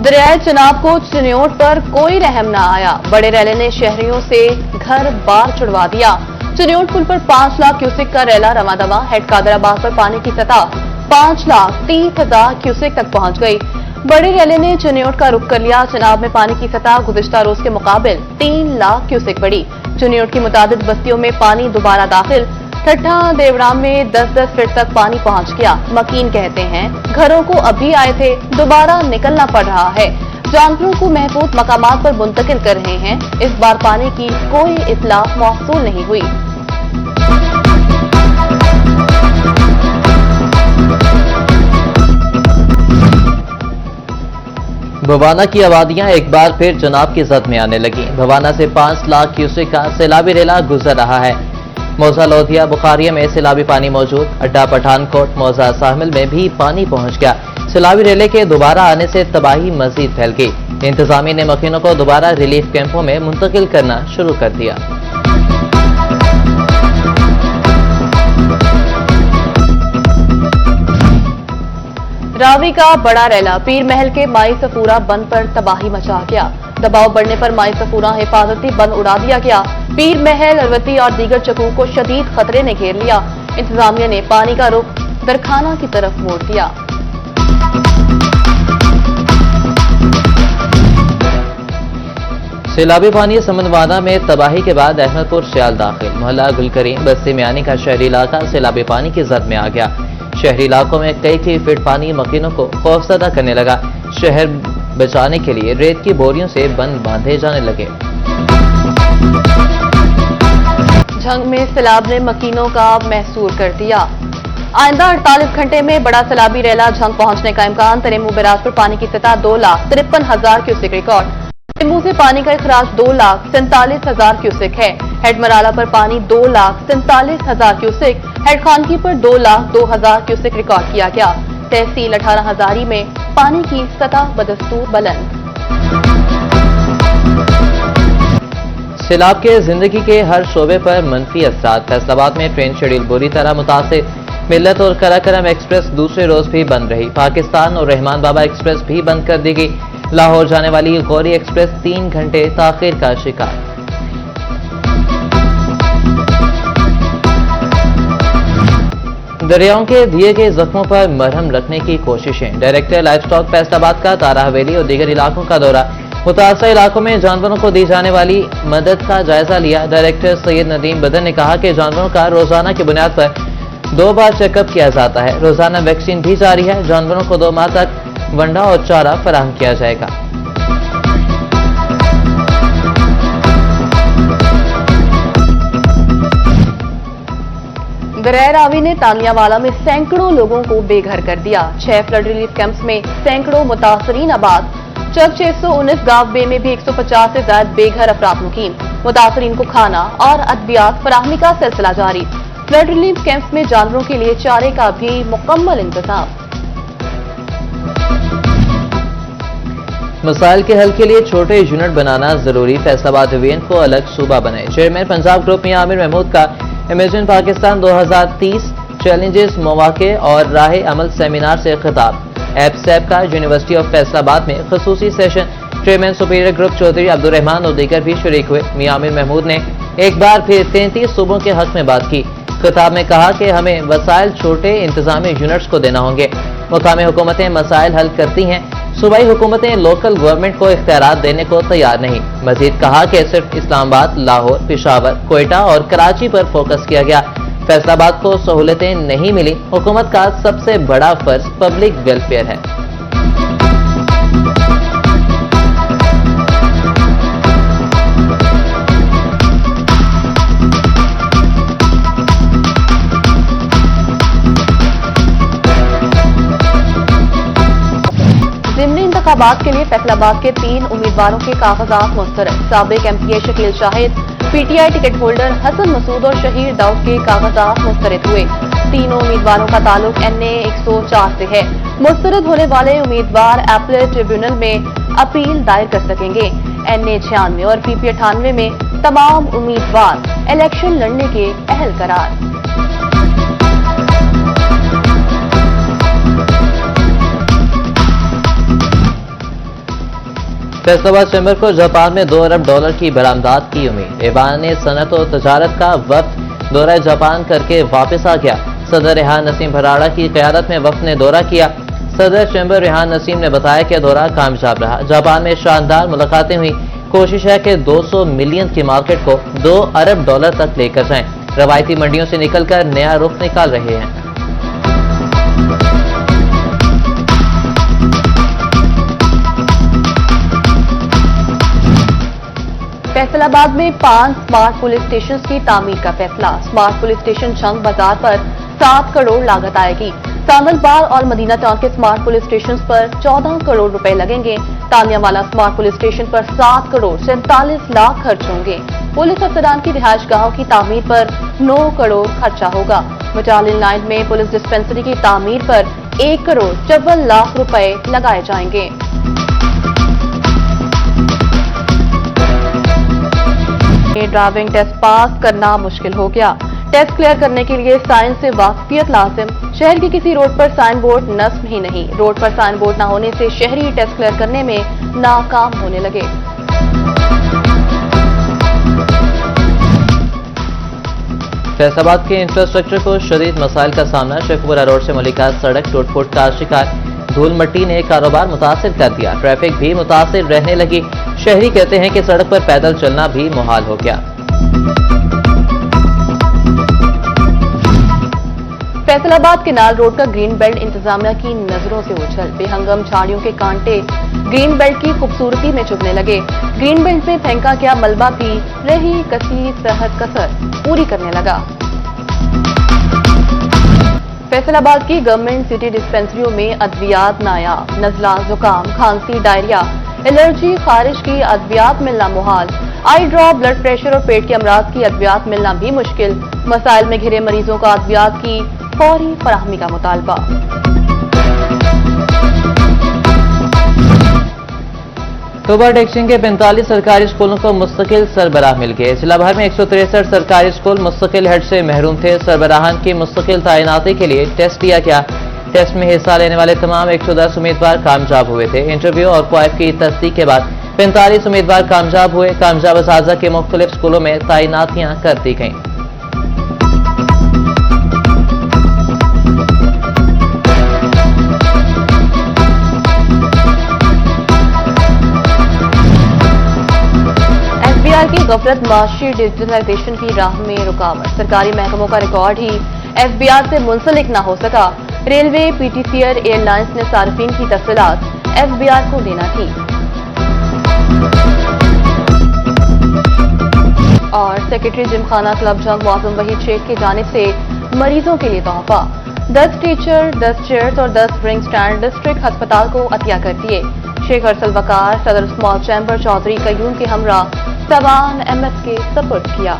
दरियाए चनाब को चिन्योट पर कोई रहम न आया। बड़े रैले ने शहरियों से घर बार छुड़वा दिया। चिन्योट पुल पर 5 लाख क्यूसेक का रैला रवा दवा। हेड कादराबाद पर पानी की सतह 5,30,000 क्यूसेक तक पहुंच गई। बड़े रैले ने चिन्योट का रुख कर लिया। चनाब में पानी की सतह गुज़िश्ता रोज के मुकाबिल 3 लाख क्यूसेक बढ़ी। चिन्योट की मुतादिद बस्तियों में पानी दोबारा दाखिल। ठट्ठा देवराम में 10-10 फीट तक पानी पहुंच गया। मकीन कहते हैं घरों को अभी आए थे, दोबारा निकलना पड़ रहा है। जानवरों को महफूज मकामात पर मुंतकिल कर रहे हैं। इस बार पानी की कोई इत्तला मौसूल नहीं हुई। भवाना की आबादियां एक बार फिर चनाब की जद में आने लगी। भवाना से 5 लाख क्यूसेक का सैलाबी रेला गुजर रहा है। मौजा लोधिया बुखारिया में सैलाबी पानी मौजूद। अड्डा पठानकोट मौजा साहमिल में भी पानी पहुंच गया। सैलाबी रेले के दोबारा आने से तबाही मजीद फैल गई। इंतजामिया ने मकीनों को दोबारा रिलीफ कैंपों में मुंतकिल करना शुरू कर दिया। रावी का बड़ा रैला पीर महल के माई सफूरा बंद पर तबाही मचा गया। दबाव बढ़ने पर माई सफूरा हिफाजती बंद उड़ा दिया गया। पीर महल, अरवती और दीगर चकूक को शदीद खतरे ने घेर लिया। इंतजामिया ने पानी का रुख दरखाना की तरफ मोड़ दिया। सैलाबी पानी समंदवाना में तबाही के बाद अहमदपुर सियाल दाखिल। मोहल्ला गुलकरीम बस्ती में आने का शहरी इलाका सैलाबी पानी की जद में आ गया। शहरी इलाकों में कई फीट पानी मकीनों को खौफजदा करने लगा। शहर बचाने के लिए रेत की बोरियों से बंद बांधे जाने लगे। झंग में सैलाब ने मकीनों का महसूर कर दिया। आइंदा 48 घंटे में बड़ा सैलाबी रैला झंग पहुंचने का इम्कान। तरेमू बैराज पर पानी की सतह 2,53,000 क्यूसेक रिकॉर्ड। टिम्बू से पानी का इखराज 2,47,000 क्यूसेक है। हेड मराला पर पानी 2,47,000 क्यूसेक। हेड खानकी पर 2,02,000 क्यूसेक रिकॉर्ड किया गया। तहसील 18 हजारी में पानी की सतह बदस्तूर बुलंद। सैलाब के जिंदगी के हर शोबे पर मनफी असरात। फैसलाबाद में ट्रेन शेड्यूल बुरी तरह मुतासिर। मिल्लत और कराकरम एक्सप्रेस दूसरे रोज भी बंद रही। पाकिस्तान और रहमान बाबा एक्सप्रेस भी बंद कर दी गई। लाहौर जाने वाली गौरी एक्सप्रेस 3 घंटे ताखिर का शिकार। दरियाओं के दिए गए जख्मों पर मरहम रखने की कोशिशें। डायरेक्टर लाइफ स्टॉक फैसलाबाद का तारा हवेली और दीगर इलाकों का दौरा। मुतासर इलाकों में जानवरों को दी जाने वाली मदद का जायजा लिया। डायरेक्टर सैयद नदीम बदर ने कहा कि जानवरों का रोजाना की बुनियाद पर 2 बार चेकअप किया जाता है। रोजाना वैक्सीन भी जारी है। जानवरों को 2 माह तक वंडा और चारा फराहम किया जाएगा। दरिया रावी ने तानियावाला में सैकड़ों लोगों को बेघर कर दिया। 6 फ्लड रिलीफ कैंप्स में सैकड़ों मुतासरीन आबाद। चक 619 गांव बे में भी 150 से ज्यादा बेघर अफराद मुकीम। मुतासरीन को खाना और अद्वियात फराहमी का सिलसिला जारी। फ्लड रिलीफ कैंप्स में जानवरों के लिए चारे का भी मुकम्मल इंतजाम। मसाइल के हल के लिए छोटे यूनिट बनाना जरूरी। फैसलाबाद डिवीजन को अलग सूबा बनाए। चेयरमैन पंजाब ग्रुप में आमिर महमूद का इमेजिन पाकिस्तान 2030 चैलेंजेस, मौके और राह अमल सेमिनार से खिताब। एपसेप का यूनिवर्सिटी ऑफ फैसलाबाद में खसूसी session. Chairman superior group Chaudhry Abdul Rahman और दीगर भी शरीक हुए। मियां आमिर महमूद ने एक बार फिर 33 सूबों के हक में बात की। खिताब में कहा कि हमें वसाइल छोटे इंतजामी यूनिट्स को देना होंगे। मुकामी हुकूमतें मसाइल हल करती हैं, सूबाई हुकूमतें लोकल गवर्नमेंट को इख्तियारात देने को तैयार नहीं। मजीद कहा कि सिर्फ इस्लामाबाद, लाहौर, पेशावर, कोयटा और कराची पर फोकस किया गया। फैसलाबाद को सहूलतें नहीं मिली। हुकूमत का सबसे बड़ा फर्ज पब्लिक वेलफेयर है। इंतखाबात के लिए फैसलाबाद के 3 उम्मीदवारों के कागजात मुस्तरद। साबिक MPA Shakeel Shahid, PTI ticket holder Hasan Masood और शहीर दाऊद के कागजात मुस्तरद हुए। तीनों उम्मीदवारों का ताल्लुक NA 104 से है। मुस्तरद होने वाले उम्मीदवार एपलेट ट्रिब्यूनल में अपील दायर कर सकेंगे। NA 96 और PP 98 में तमाम उम्मीदवार इलेक्शन लड़ने के अहल करार। फैसलाबाद चैम्बर को जापान में 2 अरब डॉलर की बरामदात की उम्मीद। ईवान सनत और तजारत का वफ्द दौरा जापान करके वापस आ गया। सदर रेहान नसीम भराड़ा की क़यादत में वफ्द ने दौरा किया। सदर चैम्बर रेहान नसीम ने बताया कि दौरा कामयाब रहा। जापान में शानदार मुलाकातें हुई। कोशिश है कि 200 मिलियन की मार्केट को 2 अरब डॉलर तक लेकर जाएं। रवायती मंडियों से निकलकर नया रुख निकाल रहे हैं। फैसलाबाद में 5 स्मार्ट पुलिस स्टेशन की तामीर का फैसला। स्मार्ट पुलिस स्टेशन जंग बाजार पर 7 करोड़ लागत आएगी। सांदलबाग और मदीना टाउन के स्मार्ट पुलिस स्टेशन पर 14 करोड़ रुपए लगेंगे। तानियावाला स्मार्ट पुलिस स्टेशन पर 7 करोड़ 47 लाख खर्च होंगे। पुलिस अफसरान की रिहाइश गाहों की तामीर पर 9 करोड़ खर्चा होगा। बटालियन लाइन में पुलिस डिस्पेंसरी की तामीर पर 1 करोड़ 54 लाख रुपए लगाए जाएंगे। ड्राइविंग टेस्ट पास करना मुश्किल हो गया। टेस्ट क्लियर करने के लिए साइंस से वाकफियत लाजिम। शहर के किसी रोड पर साइन बोर्ड नस्ब ही नहीं। रोड पर साइन बोर्ड न होने से शहरी टेस्ट क्लियर करने में नाकाम होने लगे। फैसलाबाद के इंफ्रास्ट्रक्चर को शदीद मसाइल का सामना। शेखपुरा रोड से मलिका सड़क टूट-फूट का शिकार। धूल मट्टी ने कारोबार मुतासिर कर दिया। ट्रैफिक भी मुतासिर रहने लगी। शहरी कहते हैं कि सड़क पर पैदल चलना भी मुहाल हो गया। फैसलाबाद केनाल रोड का ग्रीन बेल्ट इंतजामिया की नजरों से उछल। बेहंगम झाड़ियों के कांटे ग्रीन बेल्ट की खूबसूरती में चुभने लगे। ग्रीन बेल्ट में फेंका गया मलबा भी रही कसी सेहत कसर पूरी करने लगा। फैसलाबाद की गवर्नमेंट सिटी डिस्पेंसरियों में अद्वियात नायाब। नजला, जुकाम, खांसी, डायरिया, एलर्जी, खारिश की अद्वियात मिलना मुहाल। आई ड्रॉप, ब्लड प्रेशर और पेट के अमराज की अद्वियात मिलना भी मुश्किल। मसाइल में घिरे मरीजों का अद्वियात की फौरी फराहमी का मुतालबा। तोबा टेक्सिंग के 45 सरकारी स्कूलों को मुस्तकिल सरबराह मिल गए। जिला भर में 163 सरकारी स्कूल मुस्तकिल हेड से महरूम थे। सरबराहान की मुस्तकिल तैनाती के लिए टेस्ट लिया गया। टेस्ट में हिस्सा लेने वाले तमाम 110 उम्मीदवार कामयाब हुए थे। इंटरव्यू और क्वाइफ की तस्दीक के बाद 45 उम्मीदवार कामयाब हुए। कामयाब असातिज़ा के मुख्तलिफ स्कूलों में तैनातियां कर दी गईं। की गफलत माशी डिजिटलाइजेशन की राह में रुकावट। सरकारी महकमों का रिकॉर्ड ही एफबीआर से मुंसलिक न हो सका। रेलवे, पीटीसीआर, एयरलाइंस ने सार्फिन की तफसीलात एफबीआर को देना थी। और सेक्रेटरी जिमखाना क्लब जंग मौसम वहीद शेख की जानिब से मरीजों के लिए तोहफा। 10 टीचर, 10 चेयर्स और 10 ड्रिंक स्टैंड डिस्ट्रिक्ट अस्पताल को अतिया कर दिए। शेख अरसल वकार, सदर स्मॉल चैम्बर चौधरी कयूम के हमरा सवान एमएस के सपुर्द किया।